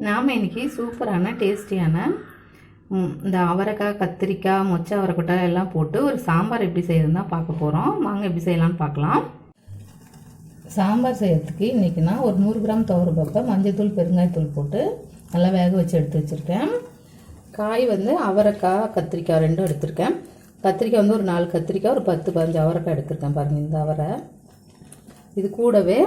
நாம் இன்றைக்கி சூப்பரான டேஸ்டியான இந்த அவரைக்காய், கத்திரிக்காய், மொச்சை அவரைக்கொட்டை எல்லாம் போட்டு ஒரு சாம்பார் எப்படி செய்யறதுன்னு தான் பார்க்க போகிறோம். வாங்க எப்படி செய்யலாம்னு பார்க்கலாம். சாம்பார் செய்யறதுக்கு இன்றைக்கி நான் ஒரு 100 கிராம் துவரம்பருப்பை மஞ்சள்தூள், பெருங்காயத்தூள் போட்டு நல்லா வேக வச்சு எடுத்து வச்சுருக்கேன். காய் அவரைக்காய், கத்திரிக்காய் ரெண்டும் எடுத்திருக்கேன். கத்திரிக்காய் ஒரு 4 கத்திரிக்காய், ஒரு 10-15 அவரைக்காய் எடுத்திருக்கேன். பாருங்கள், இந்த அவரை. இது கூடவே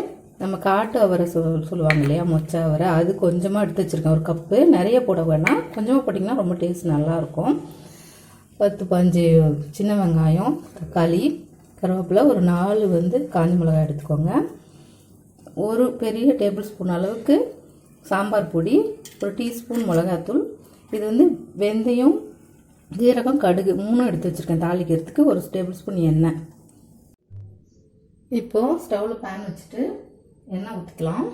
நம்ம காட்டு அவரை சொல்லுவாங்க இல்லையா, மொச்சை அவரை, அது கொஞ்சமாக எடுத்து வச்சுருக்கேன். ஒரு கப்பு. நிறைய போட வேணாம், கொஞ்சமாக போட்டிங்கன்னா ரொம்ப டேஸ்ட் நல்லாயிருக்கும். 10-15 சின்ன வெங்காயம், தக்காளி, கருவேப்பிலை, ஒரு 4 காஞ்ச மிளகாய் எடுத்துக்கோங்க. ஒரு பெரிய டேபிள் ஸ்பூன் அளவுக்கு சாம்பார் பொடி, ஒரு டீஸ்பூன் மிளகாத்தூள். இது வெந்தயம், ஜீரகம், கடுகு 3 எடுத்து வச்சுருக்கேன் தாளிக்கிறதுக்கு. ஒரு டேபிள் ஸ்பூன் எண்ணெய். இப்போது ஸ்டவ்வில் பேன் வச்சுட்டு எண்ணெய் ஊற்றிக்கலாம்.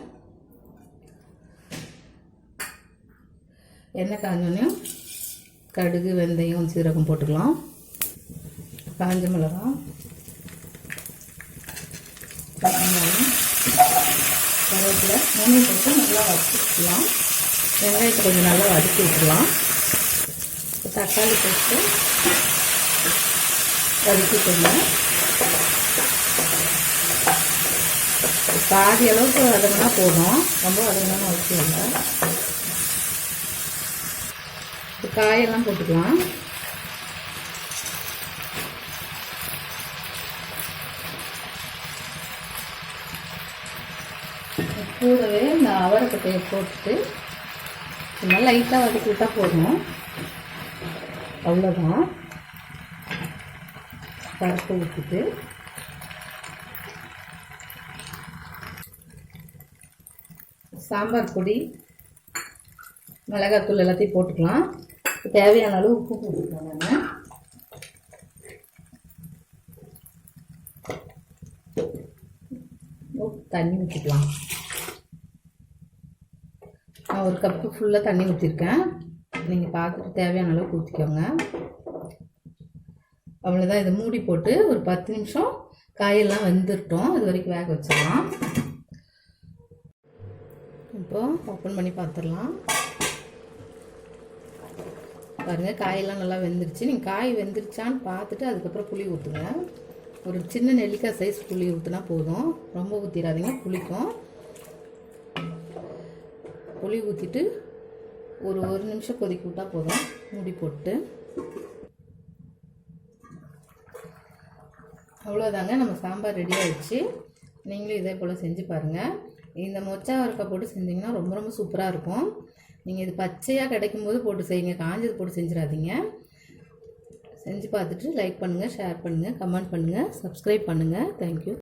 எண்ணெய் காஞ்சோடனே கடுகு, வெந்தயம், சீரகம் போட்டுக்கலாம். காஞ்ச மிளகாய், வெங்காயம், கருவேப்பிலை 3 போட்டு நல்லா வதக்கிக்கலாம். வெங்காயத்தை கொஞ்சம் நல்லா வதக்கி விட்டுக்கலாம். தக்காளி போட்டு வதக்கிக்கோங்க. பாதி அளவுக்கு வதங்கினா போதும், ரொம்ப வதங்கினா வச்சுக்கோங்க. காயெல்லாம் போட்டுக்கலாம். கூடவே இந்த அவரைக்கொட்டையை போட்டுட்டு நல்லா லைட்டாக வதக்கி விட்டால் போதும். அவ்வளோதான். பருப்பு ஊற்றிட்டு சாம்பார் பொடி, மிளகாத்தூள் எல்லாத்தையும் போட்டுக்கலாம். தேவையான அளவு உப்பு போட்டுக்கலாம். நான் தண்ணி ஊற்றிக்கலாம். நான் ஒரு கப்பு ஃபுல்லாக தண்ணி ஊற்றிருக்கேன். நீங்கள் பார்த்துட்டு தேவையான அளவுக்கு ஊற்றிக்கோங்க. அவ்வளோதான். இதை மூடி போட்டு ஒரு 10 நிமிஷம் காயெல்லாம் வெந்துட்டோம். அது வரைக்கும் வேக வச்சிடலாம். இப்போது ஓப்பன் பண்ணி பார்த்துடலாம். பாருங்கள், காயெல்லாம் நல்லா வெந்துருச்சு. நீங்கள் காய் வெந்துருச்சான்னு பார்த்துட்டு அதுக்கப்புறம் புளி ஊற்றுங்க. ஒரு சின்ன நெல்லிக்காய் சைஸ் புளி ஊற்றினா போதும், ரொம்ப ஊற்றிடாதீங்க, புளிக்கும். புளி ஊற்றிட்டு ஒரு நிமிஷம் கொதிக்க விட்டால் போதும். மூடி போட்டு அவ்வளோதாங்க, நம்ம சாம்பார் ரெடி ஆகிடுச்சு. நீங்களும் இதே போல் செஞ்சு பாருங்கள். இந்த மொச்சை அவரைக்காய் போட்டு செஞ்சிங்கன்னா ரொம்ப ரொம்ப சூப்பராக இருக்கும். நீங்கள் இது பச்சையாக கிடைக்கும்போது போட்டு செய்யுங்க, காஞ்சது போட்டு செஞ்சிடாதீங்க. செஞ்சு பார்த்துட்டு லைக் பண்ணுங்கள், ஷேர் பண்ணுங்கள், கமெண்ட் பண்ணுங்கள், சப்ஸ்கிரைப் பண்ணுங்கள். தேங்க்யூ.